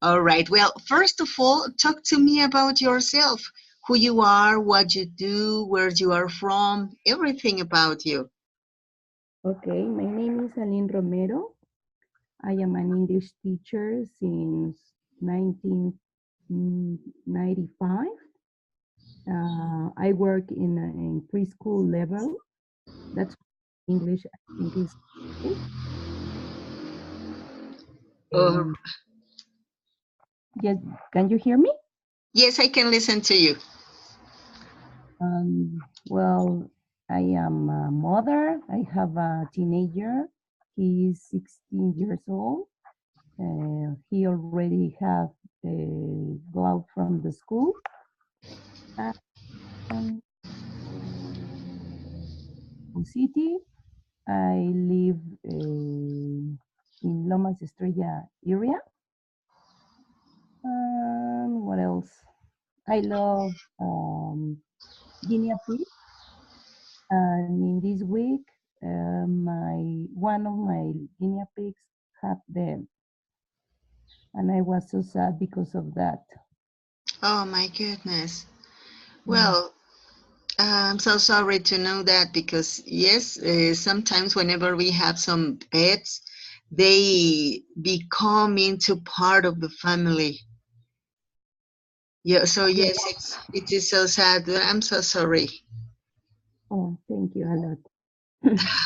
All right. Well, first of all, talk to me about yourself, who you are, what you do, where you are from, everything about you. Okay, my name is Aline Romero. I am an English teacher since 1995. I work in preschool level. That's English school. Oh, And yes, can you hear me? yes, I can listen to you. Well, I am a mother. I have a teenager. He is 16 years old. He already have go out from the school. And city. I live in Lomas Estrella area. What else? I love guinea pig. And in this week, my one of my guinea pigs had them, and I was so sad because of that. Oh, my goodness. Mm. Well, I'm so sorry to know that because, yes, sometimes whenever we have some pets, they become into part of the family. Yeah, so Yes. yes, it is so sad. I'm so sorry. Oh, thank you a lot.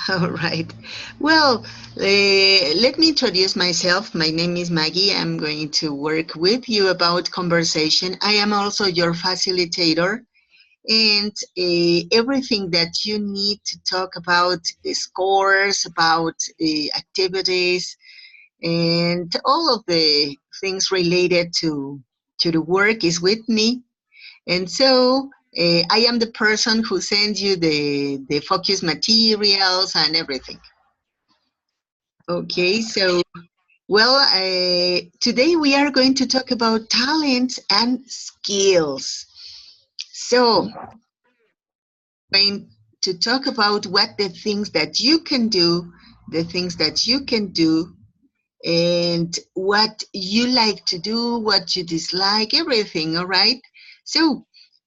All right. Well, let me introduce myself. My name is Maggie. I'm going to work with you about conversation. I am also your facilitator, and everything that you need to talk about scores, about activities, and all of the things related to the work is with me. And so I am the person who sends you the focus materials and everything. Okay, so, well, today we are going to talk about talents and skills. So, going to talk about what the things that you can do, the things that you can do, and what you like to do, what you dislike, everything, all right? So,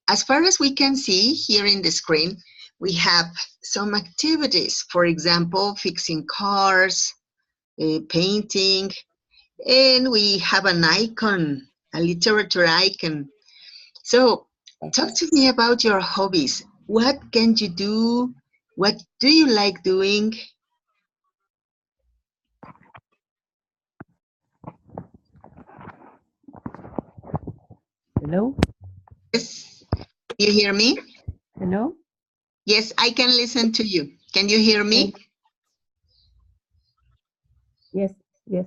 as far as we can see here in the screen, we have some activities. For example, fixing cars, painting, and we have an icon, a literature icon. So, talk to me about your hobbies. What can you do? What do you like doing? Hello, Yes, you hear me? hello. Yes, I can listen to you. Can you hear Can, me? yes, yes.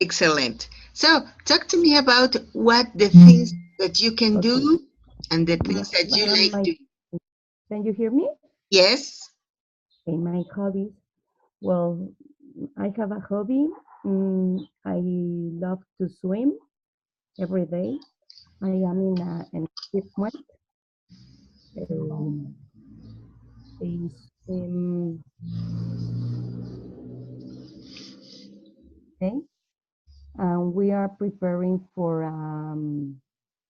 Excellent. So, talk to me about what the things that you can Okay. do and the things that you like My, doing. can you hear me? Yes. Okay, my hobbies. Well, I have a hobby. I love to swim every day. I am in an equipment. Um, I swim day, and we are preparing for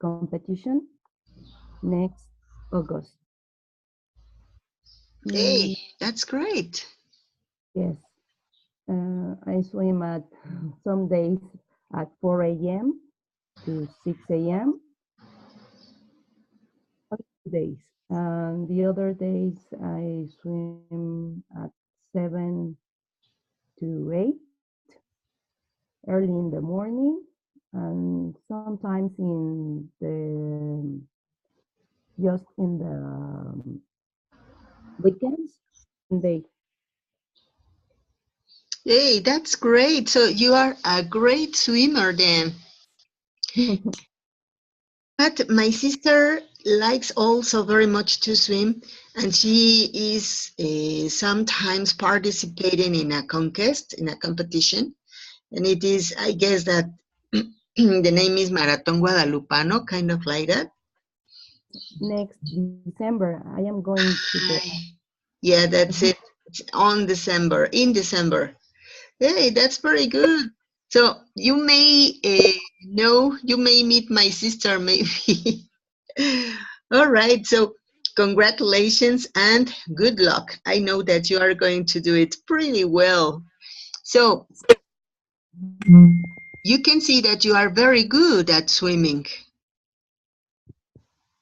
competition next August. Hey, Mm, that's great. yes, I swim at some days at 4 a.m. to 6 a.m. days. And the other days I swim at 7 to 8 early in the morning, and sometimes in the just in the weekends. They Hey, that's great. So, you are a great swimmer then. But my sister likes also very much to swim, and she is sometimes participating in a contest, in a competition. And it is, I guess that the name is Marathon Guadalupano, kind of like that. yes, next December I am going to the. Yeah, that's it. It's on December, in December. Hey, that's very good. So you may know, you may meet my sister, maybe. All right. So congratulations and good luck. I know that you are going to do it pretty well. So you can see that you are very good at swimming.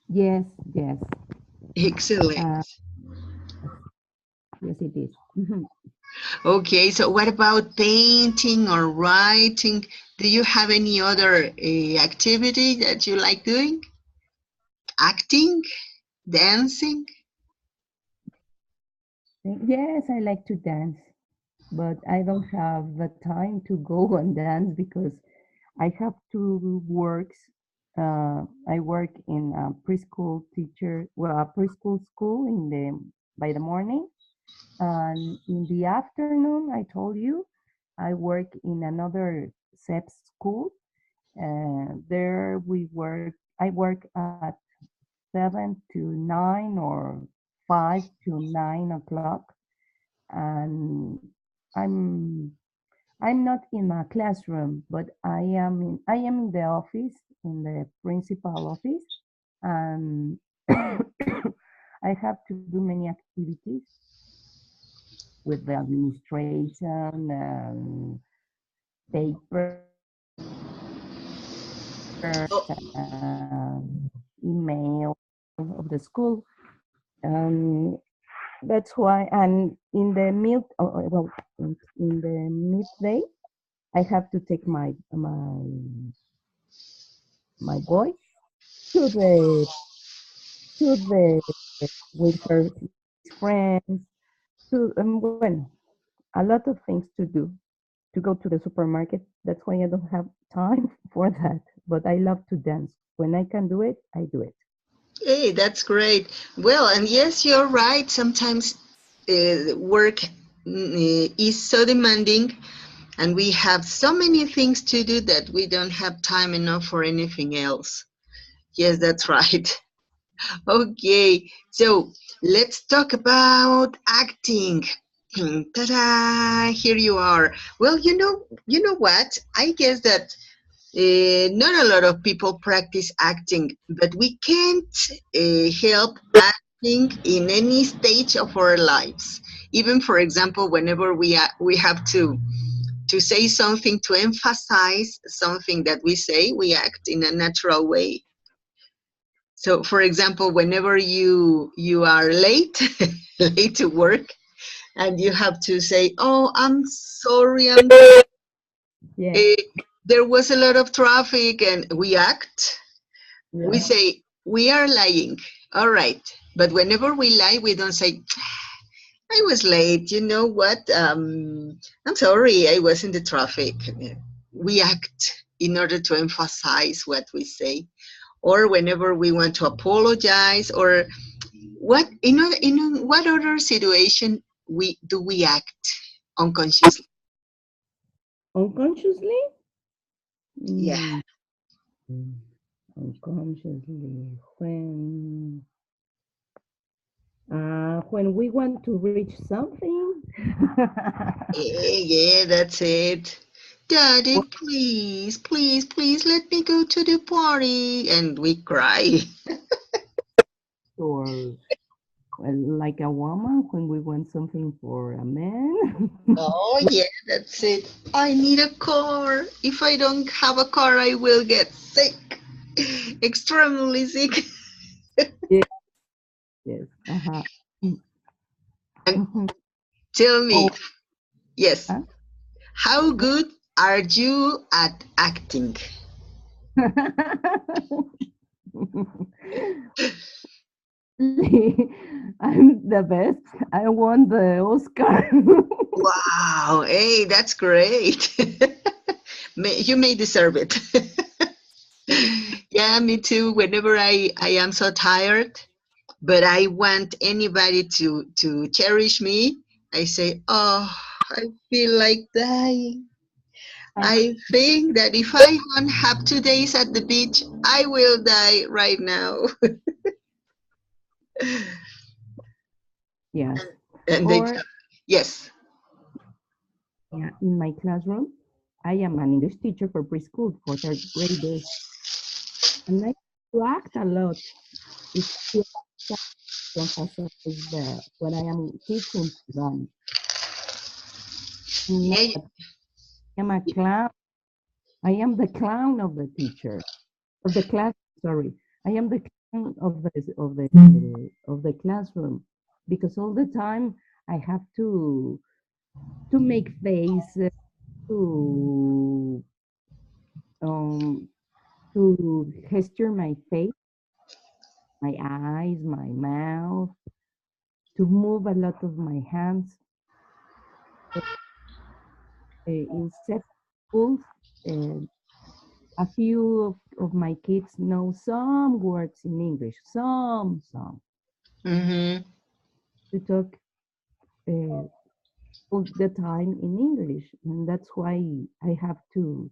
Yes, yes. Excellent. Yes, it is. Mhm. Okay, so what about painting or writing? Do you have any other activity that you like doing? Acting, dancing? Yes, I like to dance, but I don't have the time to go and dance because I have to works. I work in a preschool teacher, well, a preschool school in the by the morning, and in the afternoon, I told you, I work in another SEPS school. There we work. I work at 7 to 9 or 5 to 9 o'clock, and I'm I'm not in my classroom, but I am in the office, in the principal office, and I have to do many activities with the administration and papers Oh, and email of the school. Um, that's why, and in the mid, well, in the midday, I have to take my boy to the with his friends to bueno, a lot of things to do, to go to the supermarket. That's why I don't have time for that. But I love to dance. When I can do it, I do it. hey, that's great. Well, and yes, you're right. Sometimes work is so demanding, and we have so many things to do that we don't have time enough for anything else. Yes, that's right. Okay, so let's talk about acting. Ta-da! Here you are. Well, you know what? I guess that not a lot of people practice acting, but we can't help acting in any stage of our lives. Even, for example, whenever we have to say something to emphasize something that we say, we act in a natural way. So, for example, whenever you are late, late to work, and you have to say, "Oh, I'm sorry, Yeah, eh, there was a lot of traffic," and we act. We yeah. say we are lying. All right, but whenever we lie, we don't say, "I was late." You know what? I'm sorry, I was in the traffic. We act in order to emphasize what we say, or whenever we want to apologize, or what in what other situation we act unconsciously? Unconsciously? Yeah. Mm, unconsciously. When we want to reach something. Yeah, that's it. Daddy, please, please, please let me go to the party. And we cry. Or like a woman when we want something for a man. Oh, yeah, that's it. I need a car. If I don't have a car, I will get sick. Extremely sick. Yes, yes. Uh-huh. Mm, And mhm. tell me, Oh, yes, huh? how good are you at acting? I'm the best. I won the Oscar. Wow, hey, that's great. You may deserve it. Yeah, me too. Whenever I am so tired, but I want anybody to cherish me, I say, oh, I feel like dying. I think that if I don't have 2 days at the beach, I will die right now. Yes. And they Or tell, yes. yeah, in my classroom. I am an English teacher for preschool for third graders, and I act a lot. It's to emphasize what I am teaching to them. Not Yeah. that I am a clown. I am the clown of the teacher, of the class. Sorry, I am the clown of the classroom, because all the time I have to make face, to um to gesture my face, my eyes, my mouth, to move a lot of my hands. In set schools, uh, a few of my kids know some words in English, some, Mm-hmm. to talk uh, all the time in English, and that's why I have to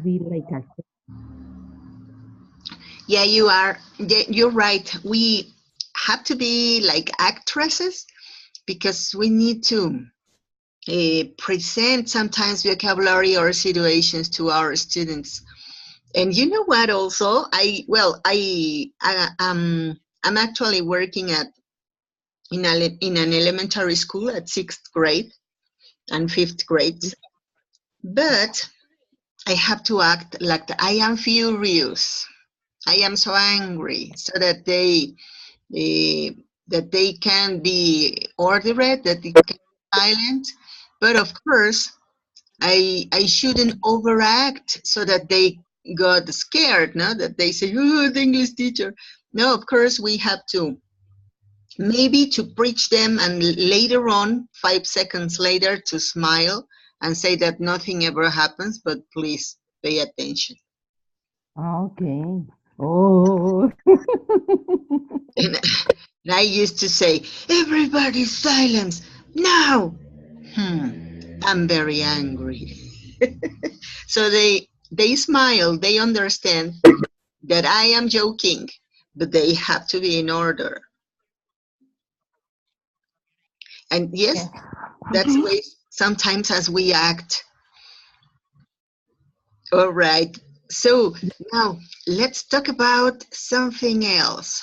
be like a Yeah, you are. Yeah, you're right. We have to be like actresses because we need to present sometimes vocabulary or situations to our students. And you know what? Also, I'm actually working at in an elementary school at sixth grade and fifth grades, but I have to act like I am furious. I am so angry, so that uh, they can be ordered, that they can be silent. But of course, I shouldn't overact so that they got scared, no? That they say, oh, the English teacher. No, of course, we have to maybe to preach them and later on, 5 seconds later, to smile and say that nothing ever happens, but please pay attention. okay. Oh, And I used to say, everybody silence now. I'm very angry. So they smile, they understand that I am joking, but they have to be in order. And yes, yes. that's the Mhm. way sometimes as we act. All right. So now let's talk about something else.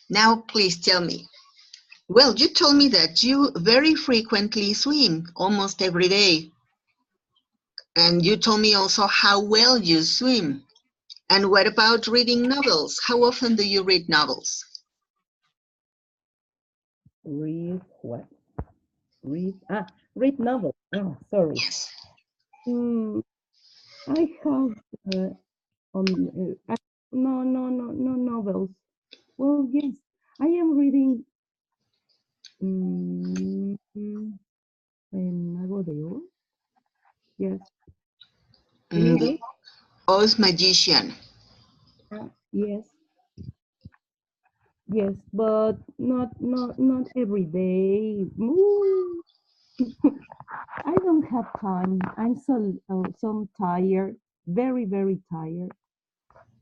Now, please tell me. Well, you told me that you very frequently swim, almost every day. And you told me also how well you swim. And what about reading novels? How often do you read novels? Read what? Read novel. Oh, sorry. Yes. Mm, I have no novels. Well, yes, I am reading Mago de Oz. Yes, The little. Oz Magician. Yes, yes, but not every day. Ooh, I don't have time. I'm so tired, very tired,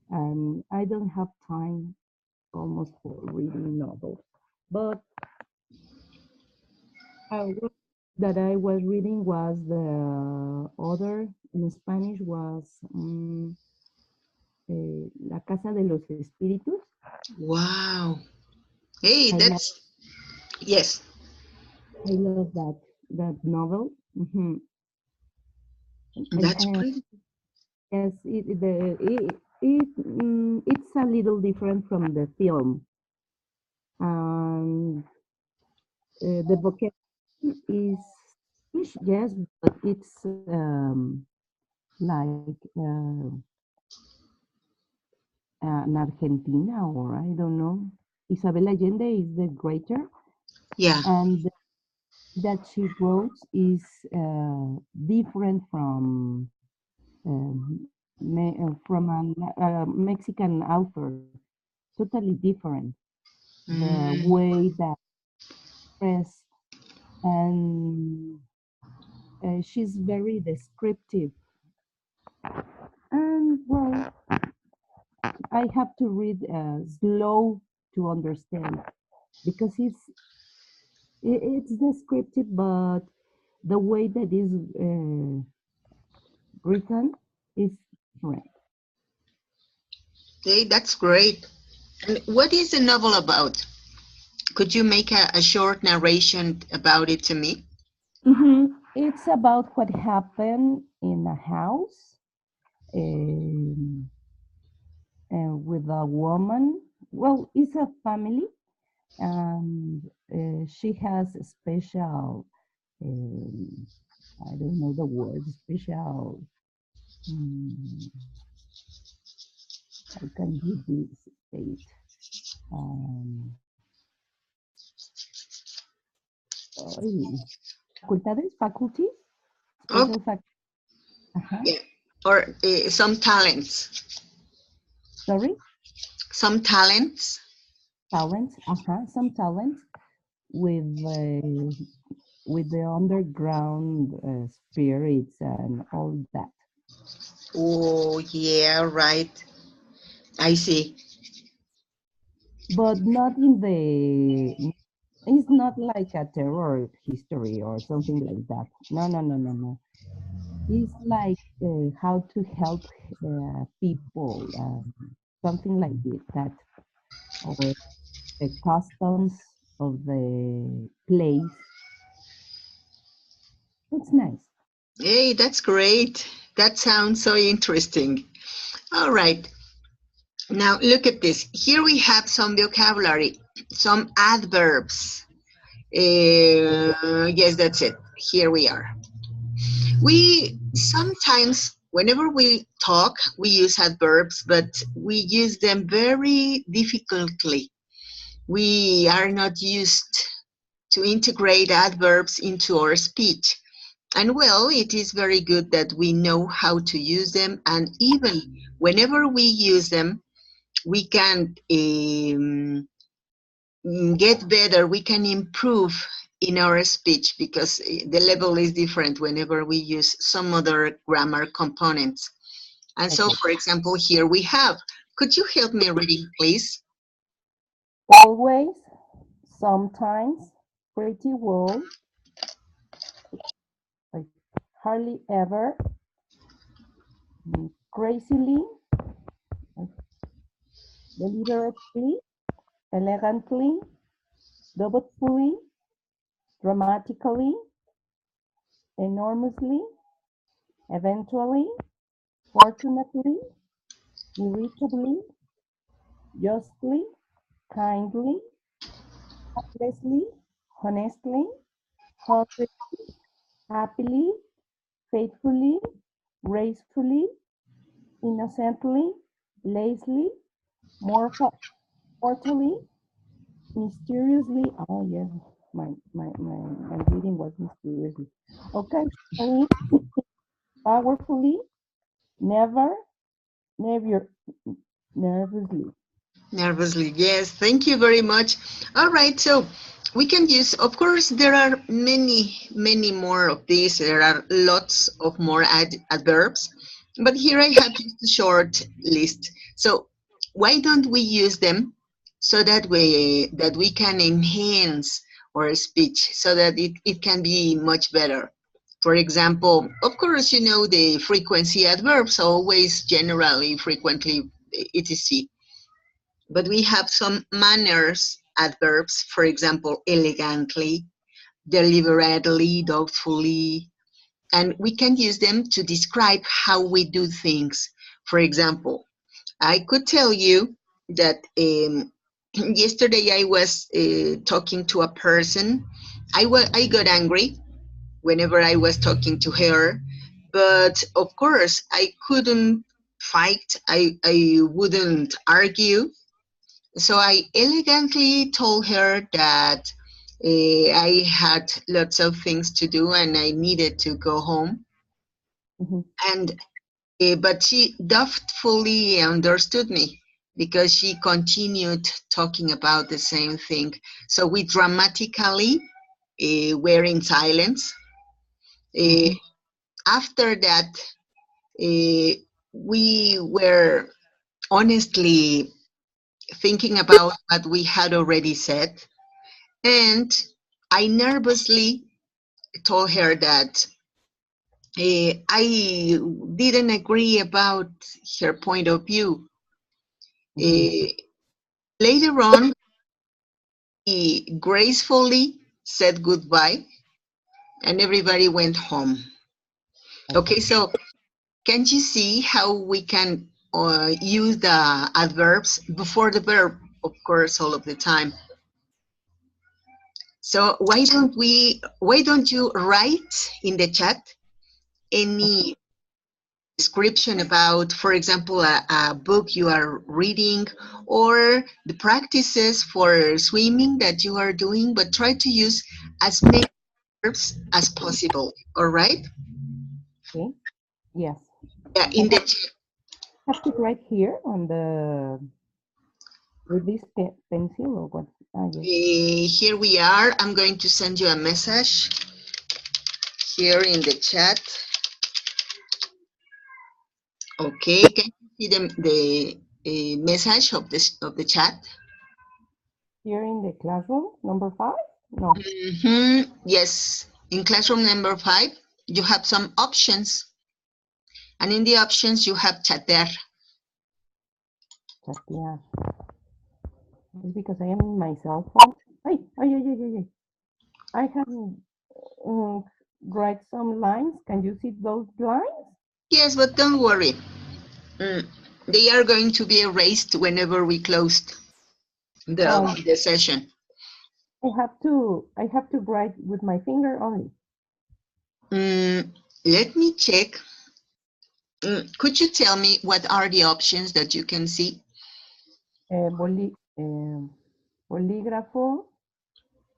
and I don't have time almost for reading novels. But what that I was reading was the other in Spanish was La Casa de los Espíritus. Wow. Hey, I love that's, yes, I love that novel. that's And pretty. yes, it's a little different from the film. And the vocabulary is English, yes, but it's like an Argentina, or I don't know. Isabel Allende is the greater, Yeah. and that she wrote is different from a Mexican author, totally different. The Mm, way that press, and she's very descriptive. And well, I have to read slow to understand, because it's descriptive, but the way that is written is different. Okay, that's great. And what is the novel about? Could you make a short narration about it to me? It's about what happened in a house um, with a woman. Well, it's a family, and she has a special, um, I don't know the word, special, um, how can you say it? Um, ay, faculties, Oh, special faculties. Uh-huh. yeah. Or some talents. Sorry, Some talents. talents. Uh-huh. Some talents with the underground spirits and all that, Oh, yeah, right. I see. but not in the. It's not like a terror history or something like that. No, no, no, no, no. It's like how to help people, something like that, or the customs of the place. It's nice. Hey, that's great. That sounds so interesting. All right. Now look at this. Here we have some vocabulary, some adverbs. Yes, that's it. Here we are. We sometimes, whenever we talk, we use adverbs, but we use them very difficultly. We are not used to integrate adverbs into our speech. And well, it is very good that we know how to use them, and even whenever we use them, we can get better, we can improve in our speech because the level is different whenever we use some other grammar components. And so, Okay. for example, here we have, could you help me reading, please? Always, sometimes, pretty well, like hardly ever, crazily, like deliberately, elegantly, doubtfully, dramatically, enormously, eventually, fortunately, irritably, justly, kindly, helplessly, honestly, hurriedly, happily, faithfully, gracefully, innocently, lazily, mortally, mysteriously. Oh yeah, my reading was mysteriously. Occasionally, powerfully, never, never, nervously. Nervously, yes, thank you very much. All right, so we can use, of course, there are many more of these. There are lots of more adverbs, but here I have just a short list. So why don't we use them so that we can enhance our speech so that it can be much better. For example, of course, you know the frequency adverbs, always, generally, frequently, etc. But we have some manners adverbs, for example, elegantly, deliberately, doubtfully, and we can use them to describe how we do things. For example, I could tell you that yesterday I was talking to a person. I got angry whenever I was talking to her, but of course I couldn't fight. I wouldn't argue, so I elegantly told her that I had lots of things to do and I needed to go home. Mhm, And but she doubtfully understood me because she continued talking about the same thing. So we dramatically were in silence. Uh, mhm, After that, uh, we were honestly thinking about what we had already said. And I nervously told her that I didn't agree about her point of view. Mhm. Uh, Later on, he gracefully said goodbye and everybody went home. Okay. Okay, so can you see how we can use the adverbs before the verb, of course, all of the time? So why don't you write in the chat Okay. any description about, for example, a book you are reading or the practices for swimming that you are doing, but try to use as many verbs as possible. All right? Okay. Yes. Yeah, I in the have to write here on the with this pencil or what? Ah, yes. here we are. I'm going to send you a message here in the chat. Okay, can you see the message of this of the chat? Here in the classroom, number 5? No. Yes, in classroom number 5, you have some options, and in the options you have chatter. Chatear. It's because I am in my cell phone. Ay, ay, ay, ay, ay, ay. I have write some lines. Can you see those lines? Yes, but don't worry. Mm, they are going to be erased whenever we closed Oh, the session. I have to write with my finger only. Let me check. Could you tell me what are the options that you can see? Bolígrafo,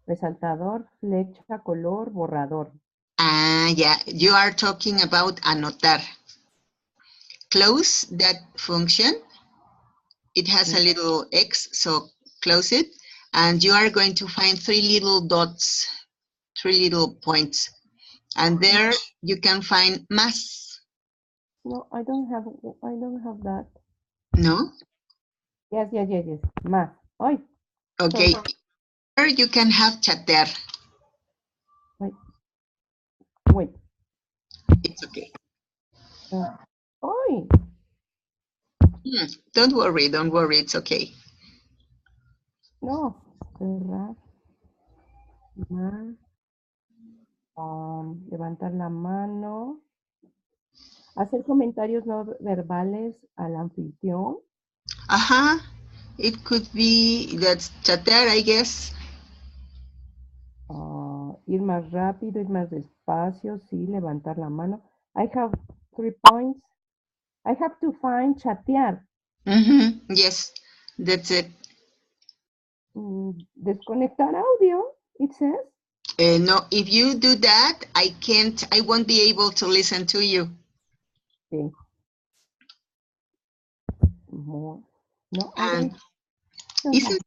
resaltador, flecha, color, borrador. Ah, yeah, you are talking about anotar. Close that function. It has a Okay. little X, so close it. And you are going to find three little dots, three little points. And there you can find más. No, I don't have that. No? Yes, yes, yes, yes. Más. Ay, Okay. sorry. Here you can have chatter. Wait, wait. It's okay. Ay, Don't worry, it's okay. no. Cerrar, más, levantar la mano, hacer comentarios no verbales al anfitrión, Uh-huh. It could be that's chatter, I guess. ir más rápido, ir más despacio, sí, levantar la mano. I have 3 points. I have to find chatear. Yes, that's it. Desconectar audio, it says. No, if you do that, I won't be able to listen to you. Okay. More. No, I And don't have isn't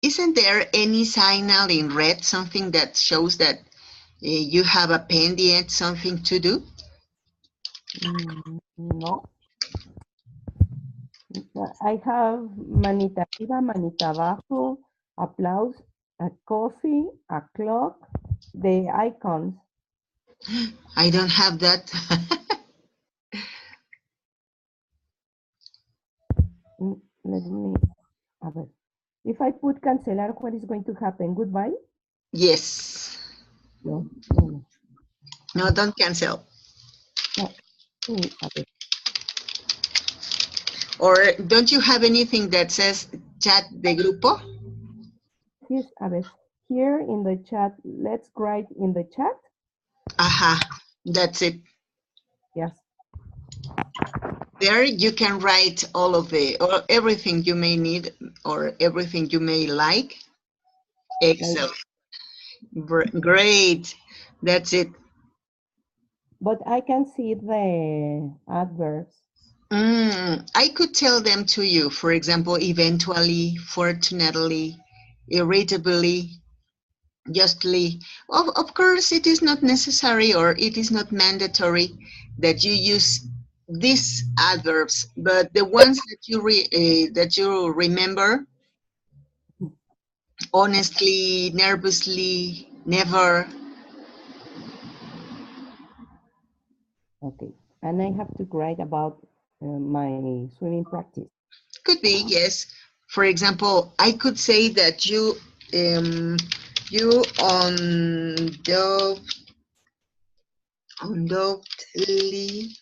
isn't there any signal in red, something that shows that you have a pendant, something to do? no. I have manita arriba, manita abajo, applause, a coffee, a clock, the icons. I don't have that. Let me, a ver. If I put cancelar, what is going to happen? Goodbye? Yes. No, no, no, No, don't cancel. no. A ver. Or don't you have anything that says chat de grupo? Yes, a ver. Here in the chat, let's write in the chat. Aha, that's it. Yes. There you can write all of or everything you may need or everything you may like. Like, Excellent. Great. That's it. but I can see the adverbs. I could tell them to you, for example, eventually, fortunately, irritably, justly. Of course, it is not necessary or it is not mandatory that you use these adverbs, but the ones that you remember, honestly, nervously, never, Okay. And I have to write about my swimming practice. Could be, yes. For example, I could say that you undoubtedly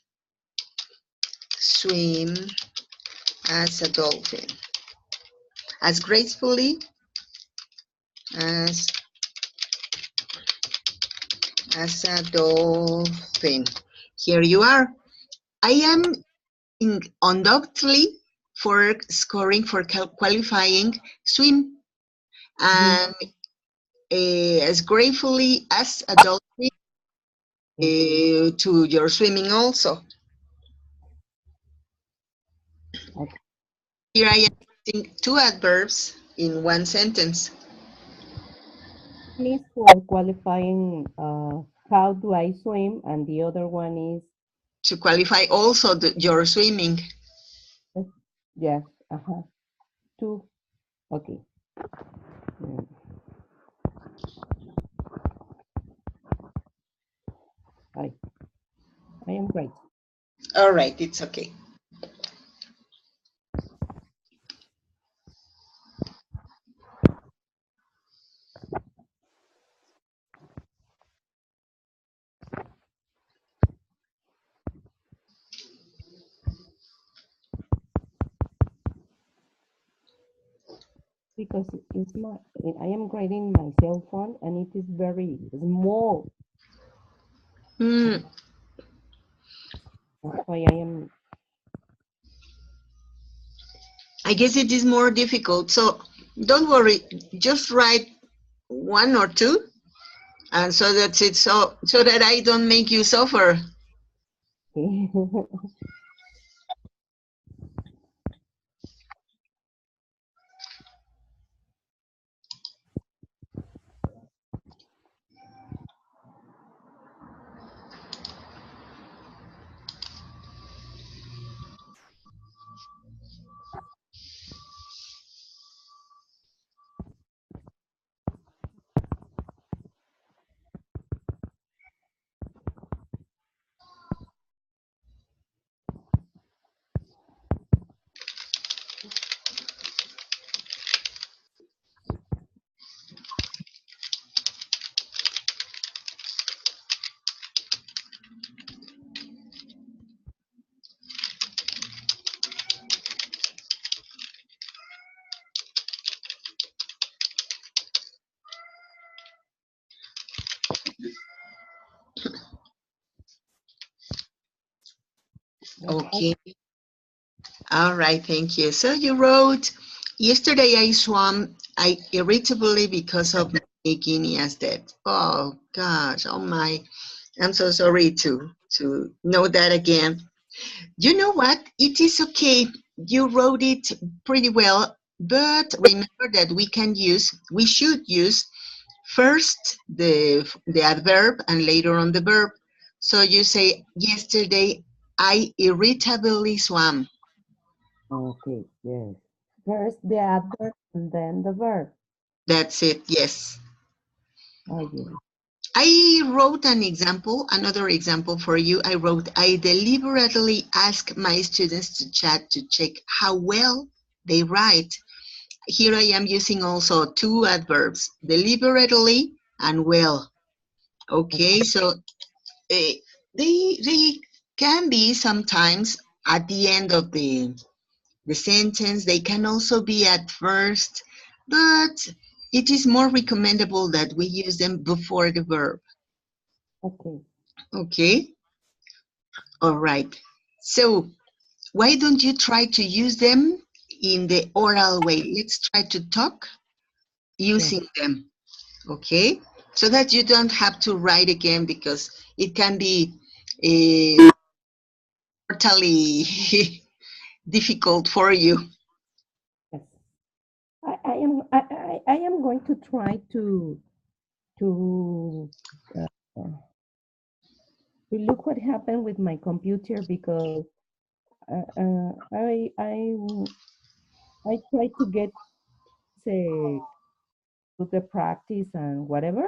swim as a dolphin, as gracefully as a dolphin. Here you are. I am undoubtedly for scoring for qualifying swim Mhm. and as gratefully as a dolphin Okay. to your swimming also. Okay. Here I am using two adverbs in one sentence One is for qualifying how do I swim, and the other one is to qualify also your swimming. uh, yes, two. Okay. Mm, I I am great. All right, it's okay. Because it's my I am grading my cell phone and it is very small. Hmm. That's why I am I guess it is more difficult. So don't worry, just write one or two, and so that's it. So that I don't make you suffer. yes, Okay. All right. Thank you. So you wrote, yesterday I swam I irritably because of my guinea's death. Oh gosh. Oh my. I'm so sorry to know that again. You know what? It is okay. You wrote it pretty well, but remember that we should use first the adverb and later on the verb. So you say, yesterday I irritably swam. okay, yes. First the adverb and then the verb. That's it, yes. Oh yes. I wrote another example for you. I wrote, I deliberately ask my students to chat to check how well they write. Here I am using also two adverbs, deliberately and well. Okay, so they can be sometimes at the end of the sentence. They can also be at first, but it is more recommendable that we use them before the verb. Okay. Okay, all right. So why don't you try to use them in the oral way? Let's try to talk Yes. using them. Okay, so that you don't have to write again because it can be totally difficult for you. Yes. I am going to try to uh, to look what happened with my computer because I try to get say to the practice and whatever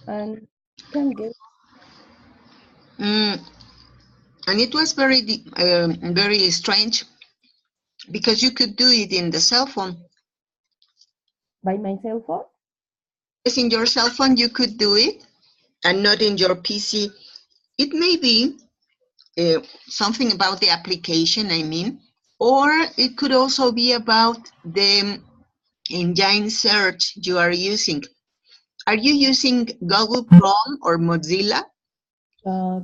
and can get Mm, And it was very strange because you could do it in the cell phone. By my cell phone? Yes, in your cell phone you could do it, and not in your PC. It may be something about the application, I mean, or it could also be about the engine search you are using. Are you using Google Chrome or Mozilla?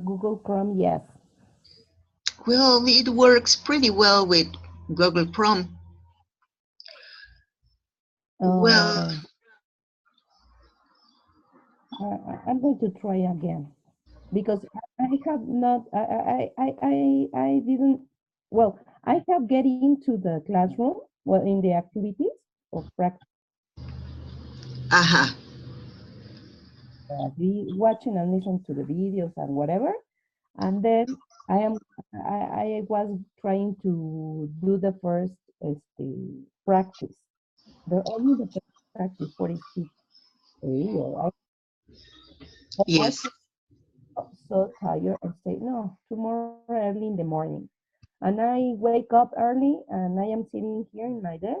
Google Chrome, yes. Well, it works pretty well with Google Chrome. Well, Uh, I'm going to try again because I have not, I didn't, well, I have get into the classroom, well, in the activities of practice, aha, watching and listening to the videos and whatever. And then I was trying to do the first practice, only the first practice for it to or but I yes. got so tired and say, no, tomorrow early in the morning. And I wake up early and I am sitting here in my desk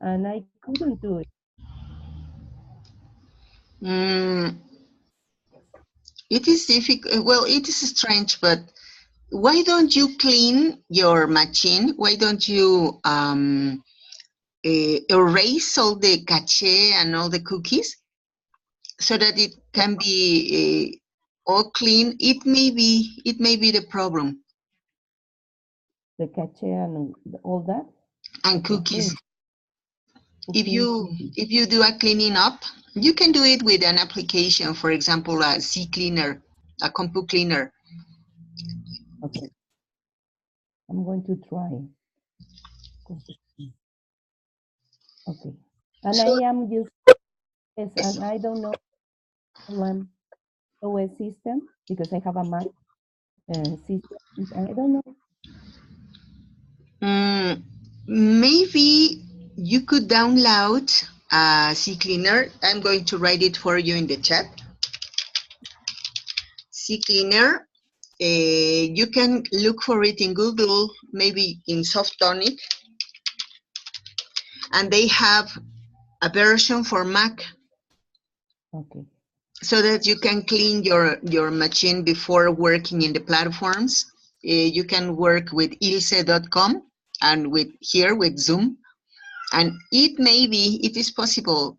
and I couldn't do it. Mm, it is difficult. Well, it is strange, but why don't you clean your machine? Why don't you erase all the cache and all the cookies so that it can be all clean? It may be the problem. The cache and all that. And Okay, cookies. clean cookies. If you do a cleaning up, you can do it with an application, for example, a C cleaner, a compu cleaner. Okay, I'm going to try. Okay, and I So am using this, and I don't know LAM OS system because I have a Mac system. I don't know. mm, maybe you could download a C cleaner. I'm going to write it for you in the chat. C cleaner. You can look for it in Google, maybe in Softonic, and they have a version for Mac Okay, so that you can clean your machine before working in the platforms. You can work with ilse.com and with here with Zoom, and it is possible.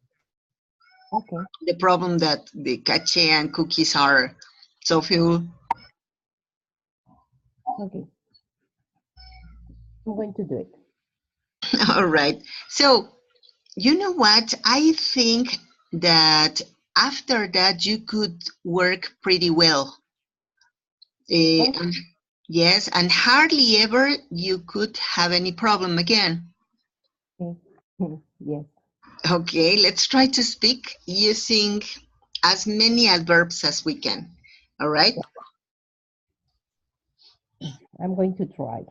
okay, The problem that the cache and cookies are so few. okay. I'm going to do it. All right. So you know what? I think that after that you could work pretty well. Okay. And yes, and hardly ever you could have any problem again. Yes, Okay, let's try to speak using as many adverbs as we can. All right? I'm going to try.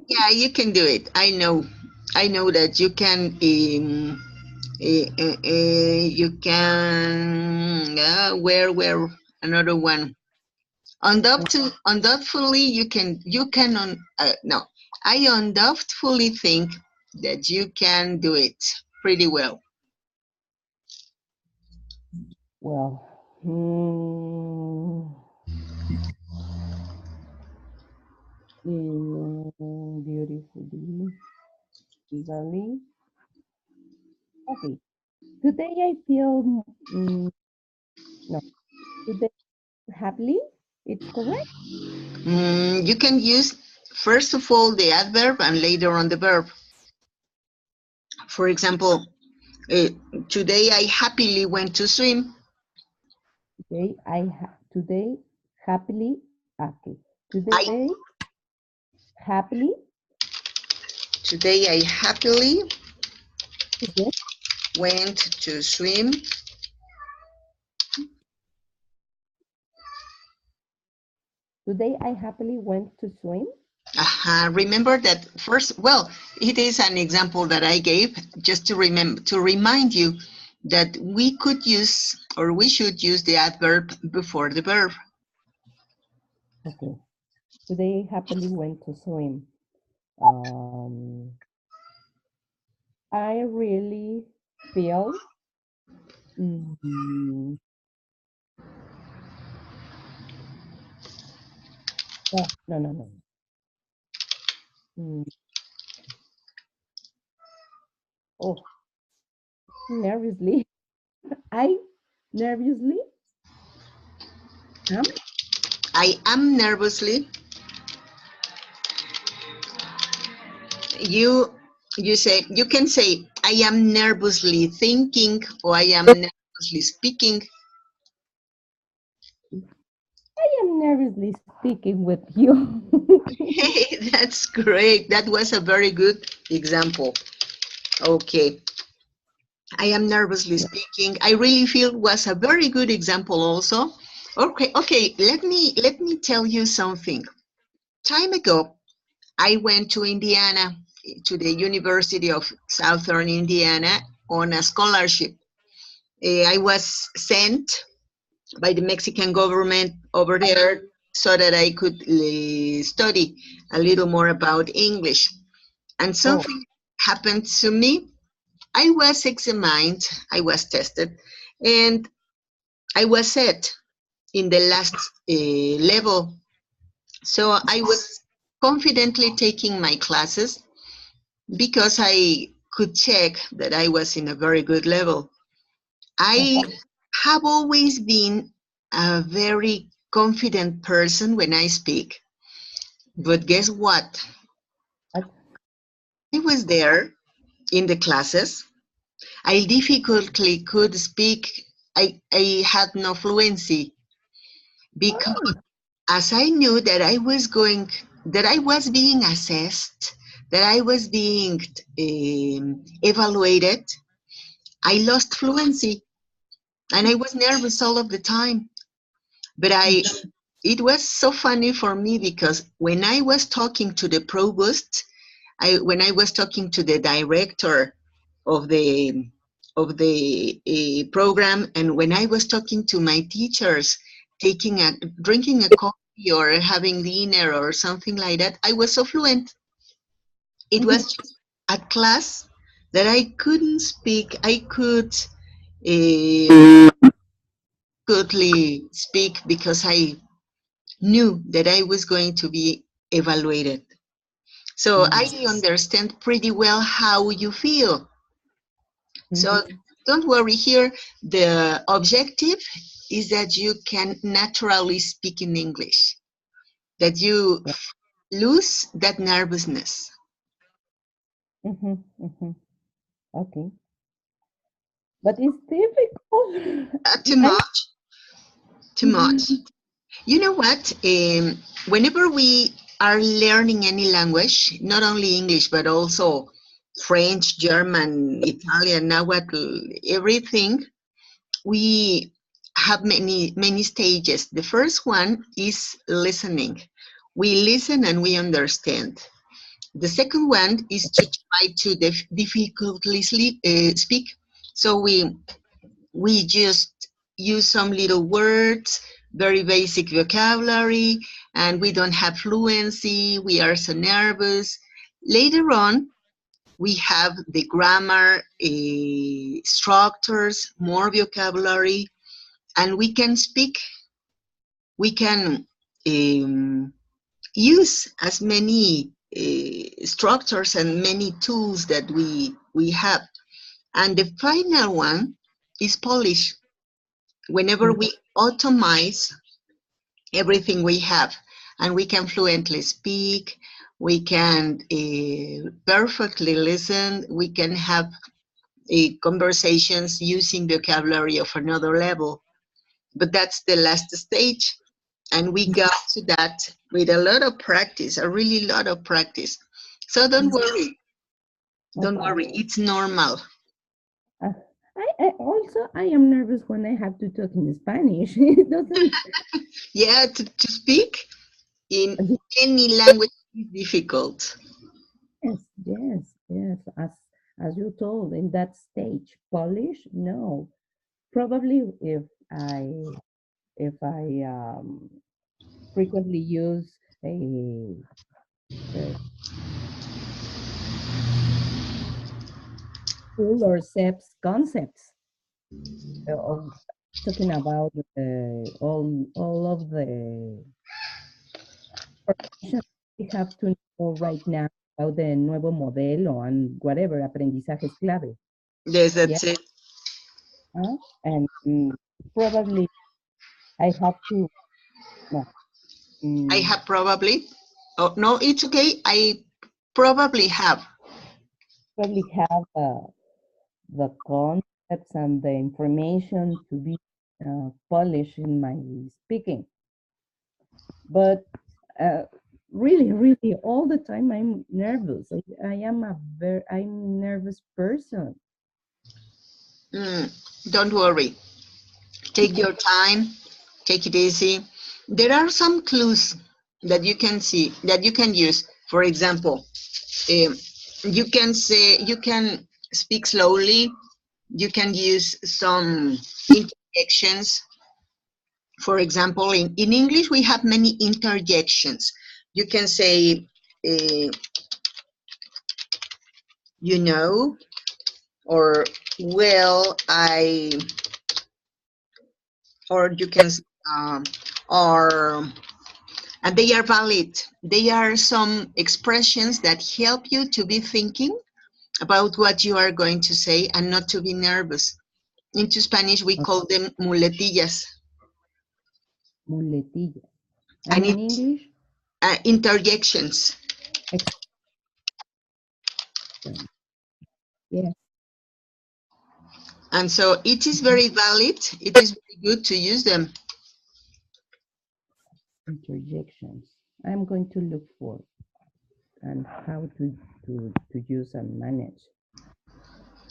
Yeah, you can do it. I know. I know that you can. You can. Where another one. Undoubtedly, you can. You can. No, I undoubtedly think that you can do it pretty well. Well, beautifully, legally. Okay. Today I feel no. Today happily. It's correct. You can use first of all the adverb and later on the verb. For example, uh, today I happily went to swim. Today happily. Okay. I Today happily. Today I happily Today, went to swim. today I happily went to swim. Remember that first. Well, it is an example that I gave just to remind you that we could use or we should use the adverb before the verb. Okay. Today happily went to swim. Um, I really feel mm, no. Mm, oh, nervously. I nervously am. I am nervously. You you can say I am nervously thinking or I am nervously speaking. I am nervously speaking with you. Hey, that's great. That was a very good example. Okay. I am nervously Yeah. speaking. I really feel was a very good example also. Okay, let me tell you something. Time ago, I went to Indiana, to the University of Southern Indiana on a scholarship. I was sent by the Mexican government over there so that I could study a little more about English. And Oh, something happened to me. I was examined, I was tested, and I was set in the last level. So I was confidently taking my classes because I could check that I was in a very good level. I uh-huh. have always been a very confident person when I speak, but guess what? What? I was there in the classes. I difficultly could speak. I had no fluency because Oh, as I knew that that I was being assessed, that I was being evaluated, I lost fluency and I was nervous all of the time. But it was so funny for me because when I was talking to the provost, when I was talking to the director of the program, and when I was talking to my teachers, drinking a coffee or having dinner or something like that, I was so fluent. It mhm, was just a class that I couldn't speak. I couldly speak because I knew that I was going to be evaluated. So I mhm, understand pretty well how you feel. So mhm. don't worry here. The objective is that you can naturally speak in English, that you Yeah. lose that nervousness. Mhm, mhm. Okay, but it's difficult. Too I. much, too much. Mhm, You know what? Whenever we are learning any language, not only English, but also French, German, Italian, Nahuatl, everything, we have many stages. The first one is listening. We listen and we understand. The second one is to try to difficultly speak. So we just use some little words, very basic vocabulary, and we don't have fluency. We are so nervous. Later on, we have the grammar structures, more vocabulary, and we can speak. We can use as many structures and many tools that we have. And the final one is polish. Whenever mhm, we automate everything we have and we can fluently speak, we can perfectly listen, we can have conversations using vocabulary of another level. But that's the last stage. And we got to that with a lot of practice, a really lot of practice. So mhm. don't Okay. worry, it's normal. Uh, I also I am nervous when I have to talk in Spanish. It doesn't. Yeah, to speak in any language is difficult. Yes, yes. As you told in that stage, Polish, no. Probably if I frequently use uh, full or concepts of talking about all of the information we have to know right now about the nuevo modelo and whatever aprendizaje es clave. Yes, Yeah, that's it. and probably I have to no, I mm, have probably. Oh, no, it's okay. I probably have. probably have the concepts and the information to be polished in my speaking. But really, really, all the time I'm nervous. I'm nervous person. Mm, don't worry. Take your time. Take it easy. There are some clues that you can see, that you can use. For example, um, you can speak slowly. You can use some interjections. For example, in English, we have many interjections. You can say, uh, you know, or well, or you can, um, or, and they are valid. They are some expressions that help you to be thinking about what you are going to say and not to be nervous. Into Spanish, we call them muletillas. Muletillas. And And in it's English, interjections. expression. Yes, And so it is very valid. It is very good to use them. interjections. I'm going to look for and how to use and manage.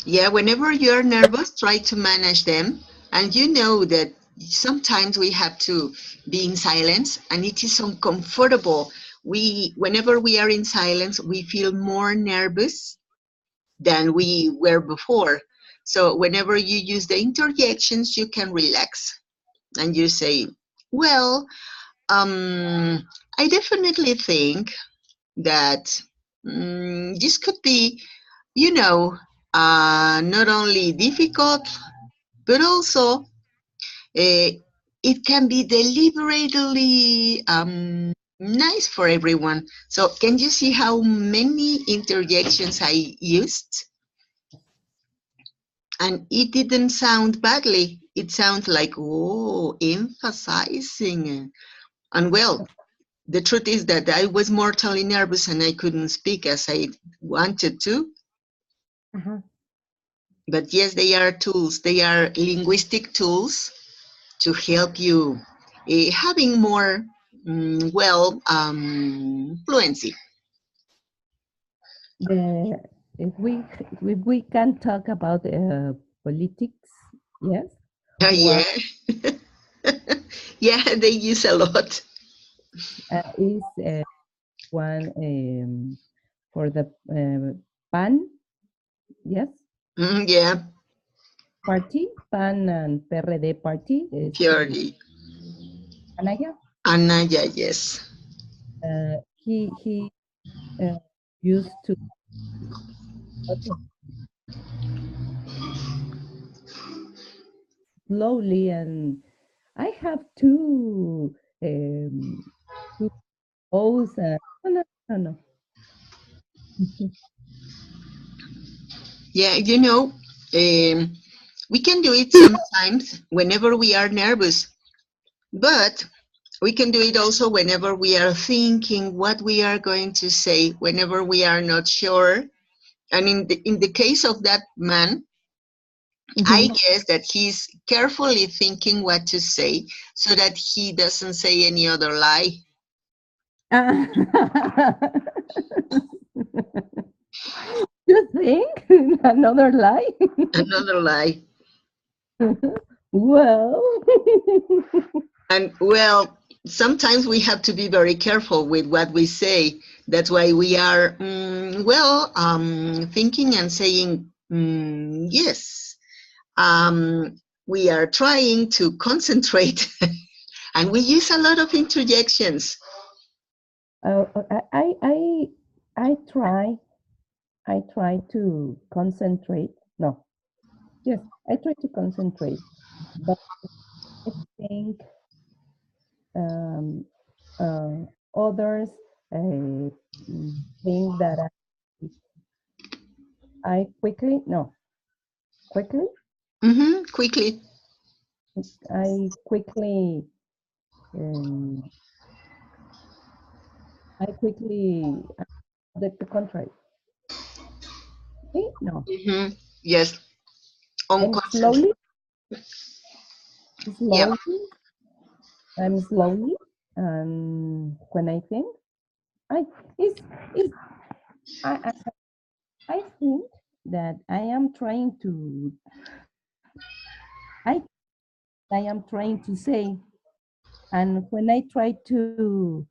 Yeah, whenever you're nervous, try to manage them. And you know that sometimes we have to be in silence and it is uncomfortable. Whenever we are in silence, we feel more nervous than we were before. So whenever you use the interjections, you can relax and you say, well, I definitely think that this could be, you know, not only difficult, but also it can be deliberately nice for everyone. So can you see how many interjections I used? And it didn't sound badly. It sounds like, oh, emphasizing. And well, the truth is that I was mortally nervous and I couldn't speak as I wanted to. Uh-huh. But yes, they are tools. They are linguistic tools to help you having more, fluency. The if we can talk about politics, yes, Yeah. one Yeah, they use a lot. is one for the PAN, yes, Yeah, party, PAN and PRD party is purely. Anaya. Anaya, yes. He used to slowly, and I have two O's. No, no, no, no. Yeah, we can do it sometimes whenever we are nervous, but we can do it also whenever we are thinking what we are going to say, whenever we are not sure. And in the case of that man, I Mhm. guess that he's carefully thinking what to say so that he doesn't say any other lie. Ah. You think another lie? Another lie. Well, And well, sometimes we have to be very careful with what we say. That's why we are, thinking and saying, yes. We are trying to concentrate and we use a lot of interjections. I try to concentrate. No, yes, I try to concentrate, but I think um, others uh, think that I quickly no quickly Quickly. I quickly um, I quickly the contrary. Me? No, Hmm. Yes. I'm Unconcentrated. Yeah. slowly, I'm slowly, and when I think, I is I I think that I am trying to I I am trying to say, and when I try to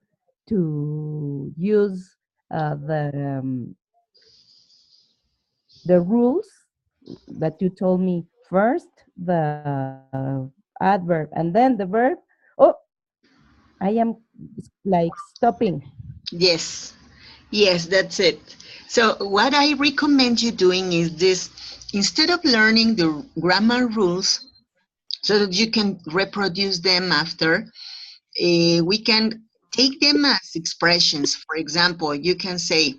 use the rules that you told me first, the adverb and then the verb, oh, I am like stopping. Yes. Yes, that's it. So what I recommend you doing is this: instead of learning the grammar rules so that you can reproduce them after, we can take them as expressions. For example, you can say,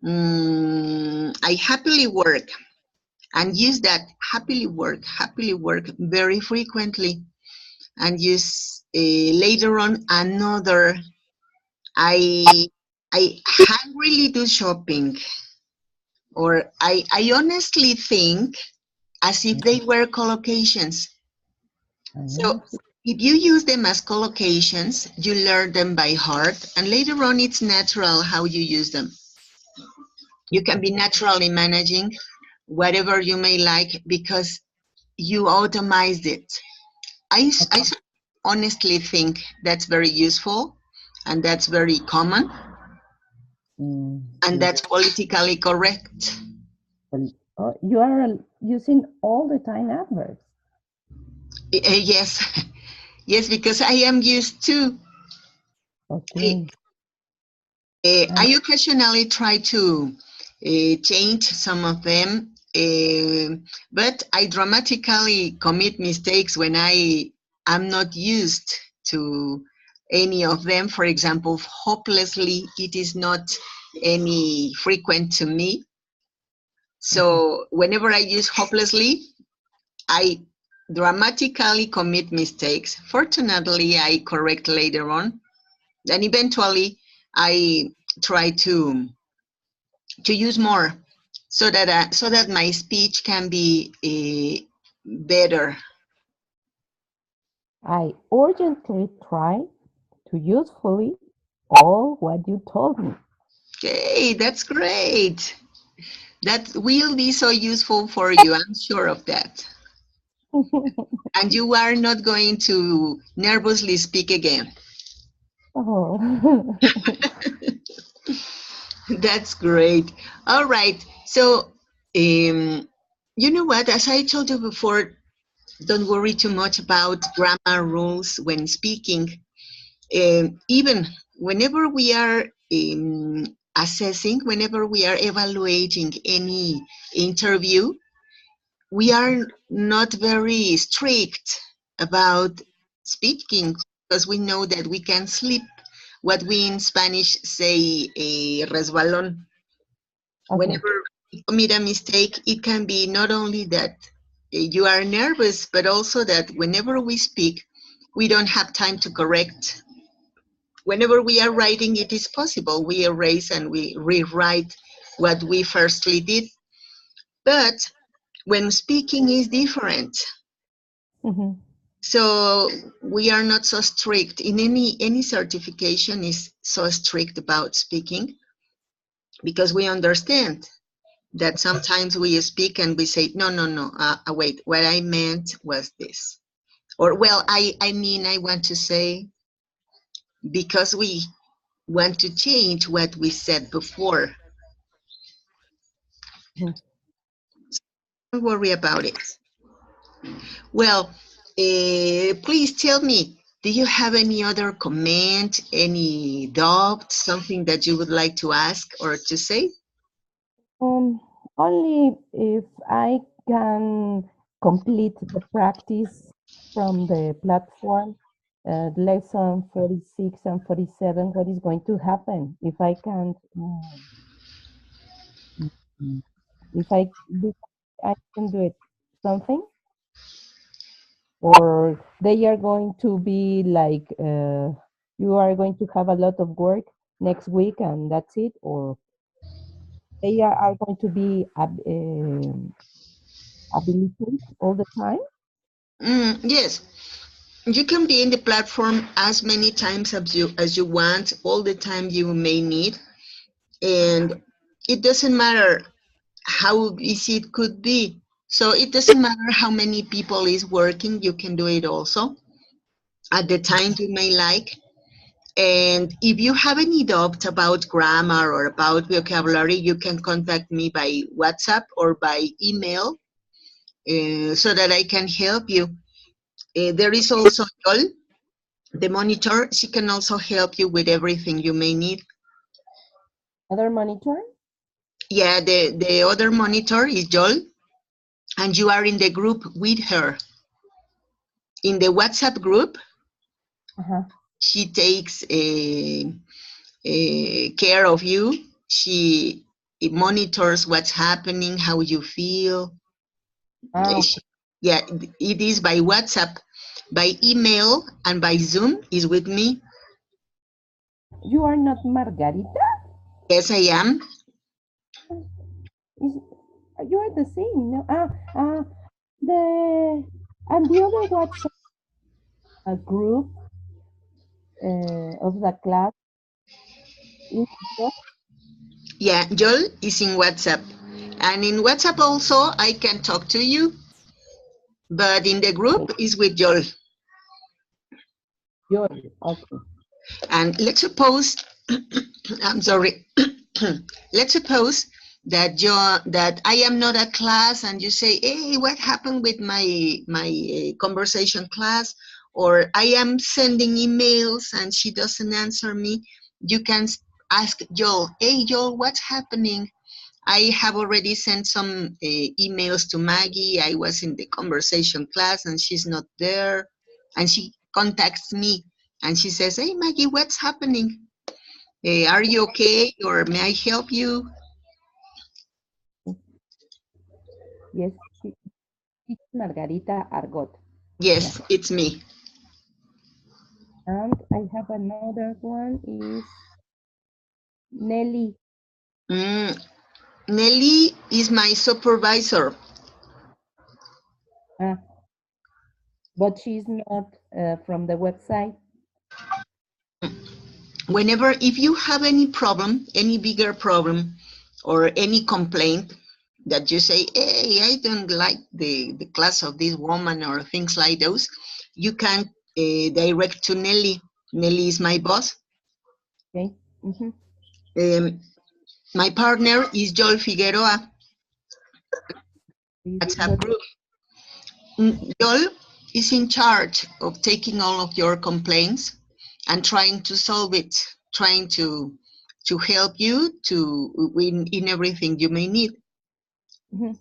I happily work, and use that happily work very frequently, and use later on another, I I hungrily do shopping, or I honestly think, as if they were collocations. So Ah, if you use them as collocations, you learn them by heart, and later on it's natural how you use them. You can be naturally managing whatever you may like because you automized it. I honestly think that's very useful, and that's very common, and yes. that's politically correct. Oh, you are using all the time adverbs. Yes, yes, because I am used to. I, Okay. I And occasionally try to change some of them, but I dramatically commit mistakes when I am not used to any of them. For example, hopelessly, it is not any frequent to me. mhm, So whenever I use hopelessly, I dramatically commit mistakes. Fortunately, I correct later on. And eventually, I try to use more so that my speech can be better. I urgently try to usefully all what you told me. Okay, that's great. That will be so useful for you. I'm sure of that. And you are not going to nervously speak again. Oh. That's great. All right. So, you know what? As I told you before, don't worry too much about grammar rules when speaking. Even whenever we are assessing, whenever we are evaluating any interview, we are not very strict about speaking because we know that we can slip what we in Spanish say resbalón. Okay. Whenever you commit a mistake, it can be not only that you are nervous, but also that whenever we speak, we don't have time to correct. Whenever we are writing, it is possible. We erase and we rewrite what we firstly did. But when speaking is different. Mhm. So we are not so strict in any certification is so strict about speaking because we understand that sometimes we speak and we say no, wait, what I meant was this, or well, I mean, I want to say, because we want to change what we said before. Mhm. Don't worry about it. Well, please tell me, Do you have any other comment, any doubt, something that you would like to ask or to say? Only if I can complete the practice from the platform, lesson 46 and 47, what is going to happen if I can't, mm, if I can do it, something? Or they are going to be like, you are going to have a lot of work next week and that's it? Or they are going to be habilitated all the time? Yes, you can be in the platform as many times as you want, all the time you may need, and it doesn't matter how busy it could be. So it doesn't matter how many people is working, you can do it also at the time you may like. And if you have any doubt about grammar or about vocabulary, you can contact me by WhatsApp or by email so that I can help you. There is also Yol, the monitor. She can also help you with everything you may need. Other monitor? Yeah, the other monitor is Yol, and you are in the group with her. In the WhatsApp group, Uh-huh. she takes care of you. She monitors what's happening, how you feel. Ah, She, yeah, it is by WhatsApp. By email and by Zoom is with me. you are not Margarita? Yes, I am. Is, you are the same, no? The and the other WhatsApp group of the class is your, Yeah, Joel is in WhatsApp. And in WhatsApp also, I can talk to you, but in the okay, group is with Joel. your, okay. And let's suppose, I'm sorry, let's suppose that I am not at class and you say, hey, what happened with my conversation class? Or I am sending emails and she doesn't answer me. You can ask Joel, hey, Joel, what's happening? I have already sent some emails to Maggie. I was in the conversation class and she's not there. And she contacts me and she says, hey, Maggie, what's happening? Are you okay? Or may I help you? Yes, it's Margarita Argot. Yeah. Yes, it's me. And I have another one is Nelly. Mm, Nelly is my supervisor. Ah, but she's not from the website. Whenever, if you have any problem, any bigger problem, or any complaint that you say, hey, I don't like the class of this woman or things like those, you can direct to Nelly. Nelly is my boss. Okay. Mm-hmm. Um, my partner is Joel Figueroa, WhatsApp What? group. Joel is in charge of taking all of your complaints and trying to solve it, trying to help you to win in everything you may need. Mm-hmm.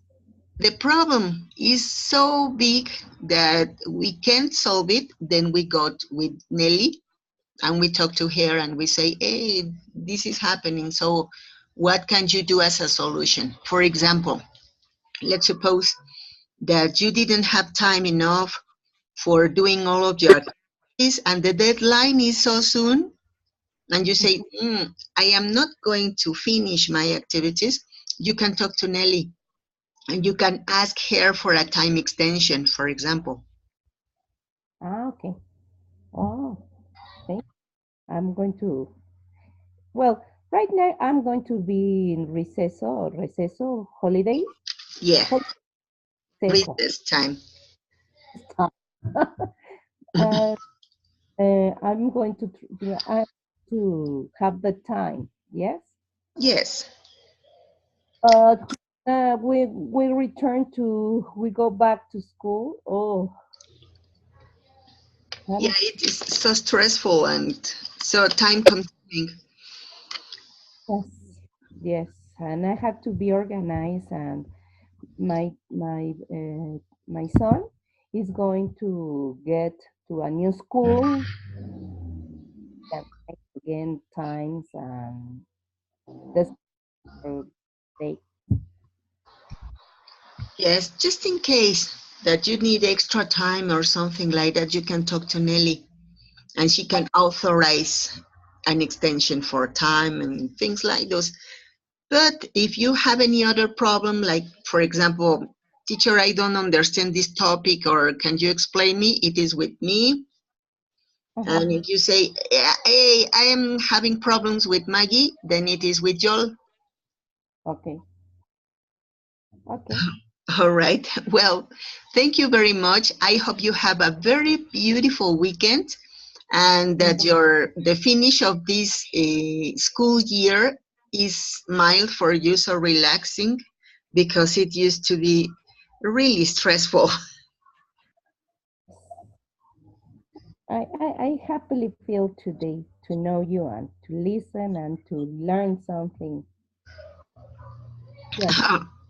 The problem is so big that we can't solve it. Then we got with Nelly and we talk to her and we say, hey, this is happening. So what can you do as a solution? For example, let's suppose that you didn't have time enough for doing all of your activities and the deadline is so soon and you say, I am not going to finish my activities. You can talk to Nelly and you can ask her for a time extension, for example. Ah, okay. Oh, okay. I'm going to, well, right now I'm going to be in receso, holiday, Yeah, receso. recess time. Stop. And I'm going to, to have the time. Yes. Yes. Uh, we return to, we go back to school. Oh, Yeah, That is, it is so stressful and so time consuming. yes, yes. And I have to be organized, and my son is going to get to a new school and again times and this day. Yes, just in case that you need extra time or something like that, you can talk to Nelly and she can authorize an extension for time and things like those. But if you have any other problem, like for example, teacher, I don't understand this topic, or can you explain me? It is with me. Uh-huh. And if you say, "Yeah, hey, I am having problems with Maggie, then it is with Joel. Okay, okay. All right. Well, thank you very much. I hope you have a very beautiful weekend and Mm, that your the finish of this school year is mild for you, so relaxing, because it used to be really stressful. I happily feel today to know you and to listen and to learn something. Yes,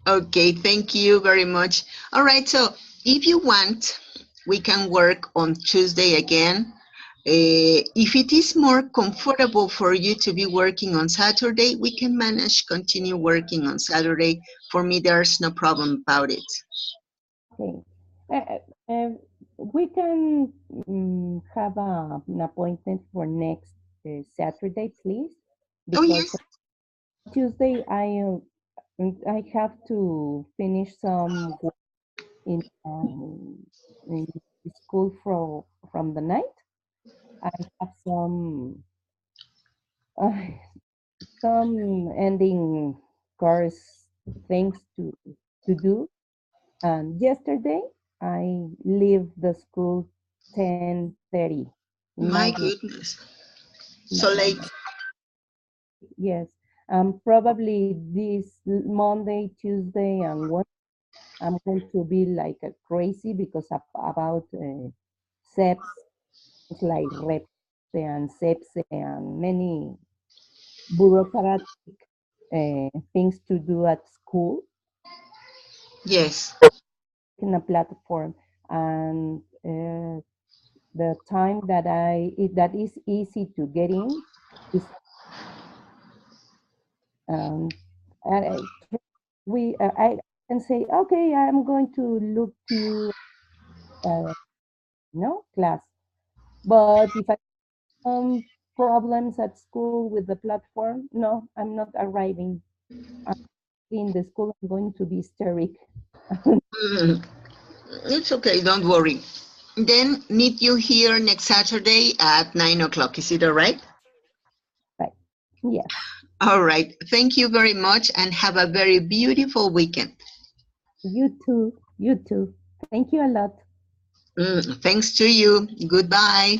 Okay, thank you very much. All right, so if you want, we can work on Tuesday again. If it is more comfortable for you to be working on Saturday, we can manage continue working on Saturday. For me, there's no problem about it. okay. We can have an appointment for next Saturday, please, Oh, because yes. Tuesday I have to finish some work in school from the night. I have uh, some ending course things to do. And yesterday I leave the school 10:30. My Imagine, goodness. So late. yes. Probably this Monday, Tuesday, and Wednesday, I'm going to be like a crazy because about SEPs, it's like REP and SEPs and many bureaucratic things to do at school Yes. in a platform. And the time that that is easy to get in is um, I, I can say, okay, I'm going to look to you, no class. But if I some problems at school with the platform, no, I'm not arriving. I'm in the school. I'm going to be hysteric. Mm, it's okay, don't worry. Then meet you here next Saturday at 9 o'clock. Is it all right? Right? Yes. All right. Thank you very much and have a very beautiful weekend. You too. You too. Thank you a lot. Thanks to you. Goodbye.